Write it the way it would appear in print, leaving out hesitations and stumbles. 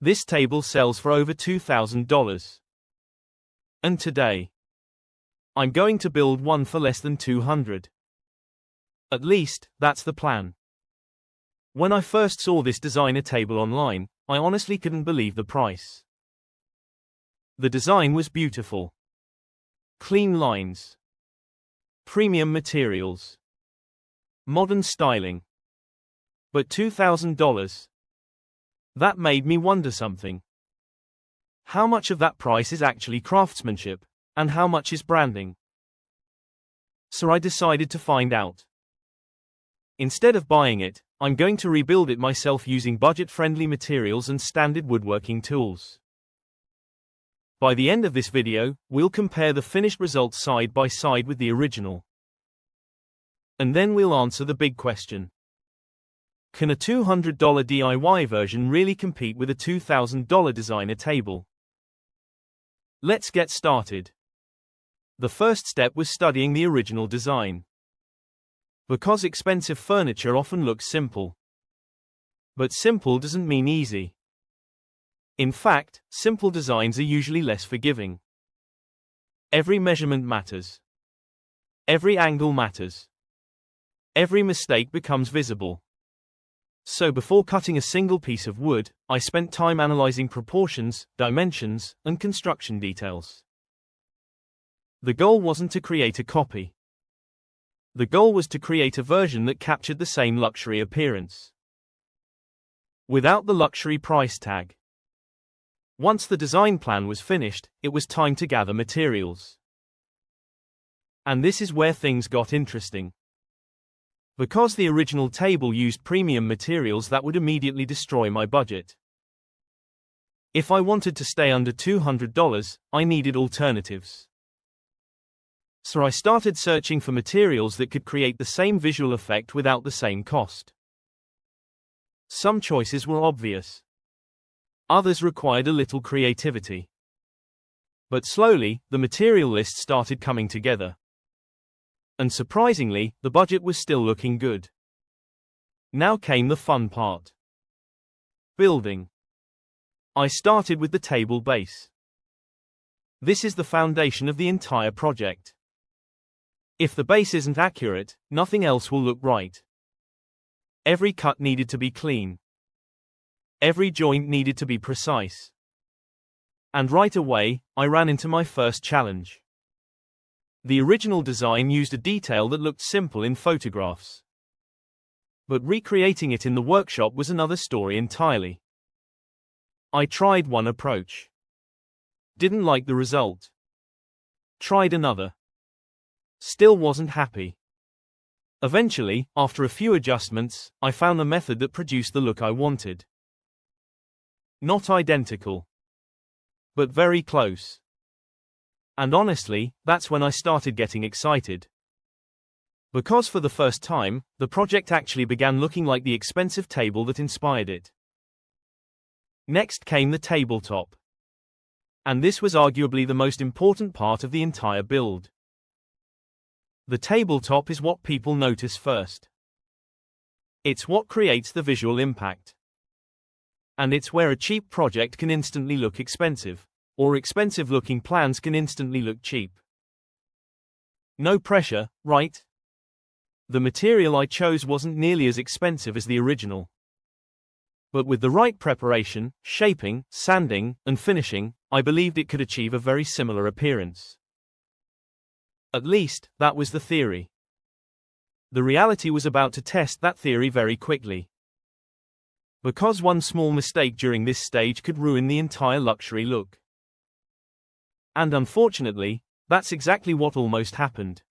This table sells for over $2,000. And today, I'm going to build one for less than $200. At least, that's the plan. When I first saw this designer table online, I honestly couldn't believe the price. The design was beautiful. Clean lines. Premium materials. Modern styling. But $2,000? That made me wonder something. How much of that price is actually craftsmanship, and how much is branding? So I decided to find out. Instead of buying it, I'm going to rebuild it myself using budget-friendly materials and standard woodworking tools. By the end of this video, we'll compare the finished results side by side with the original. And then we'll answer the big question. Can a $200 DIY version really compete with a $2,000 designer table? Let's get started. The first step was studying the original design. Because expensive furniture often looks simple. But simple doesn't mean easy. In fact, simple designs are usually less forgiving. Every measurement matters. Every angle matters. Every mistake becomes visible. So before cutting a single piece of wood, I spent time analyzing proportions, dimensions, and construction details. The goal wasn't to create a copy. The goal was to create a version that captured the same luxury appearance, without the luxury price tag. Once the design plan was finished, it was time to gather materials. And this is where things got interesting. Because the original table used premium materials that would immediately destroy my budget. If I wanted to stay under $200, I needed alternatives. So I started searching for materials that could create the same visual effect without the same cost. Some choices were obvious. Others required a little creativity. But slowly, the material list started coming together. And surprisingly, the budget was still looking good. Now came the fun part. Building. I started with the table base. This is the foundation of the entire project. If the base isn't accurate, nothing else will look right. Every cut needed to be clean. Every joint needed to be precise. And right away, I ran into my first challenge. The original design used a detail that looked simple in photographs. But recreating it in the workshop was another story entirely. I tried one approach. Didn't like the result. Tried another. Still wasn't happy. Eventually, after a few adjustments, I found the method that produced the look I wanted. Not identical, but very close. And honestly, that's when I started getting excited. Because for the first time, the project actually began looking like the expensive table that inspired it. Next came the tabletop. And this was arguably the most important part of the entire build. The tabletop is what people notice first. It's what creates the visual impact. And it's where a cheap project can instantly look expensive, or expensive-looking plans can instantly look cheap. No pressure, right? The material I chose wasn't nearly as expensive as the original. But with the right preparation, shaping, sanding, and finishing, I believed it could achieve a very similar appearance. At least, that was the theory. The reality was about to test that theory very quickly. Because one small mistake during this stage could ruin the entire luxury look. And unfortunately, that's exactly what almost happened.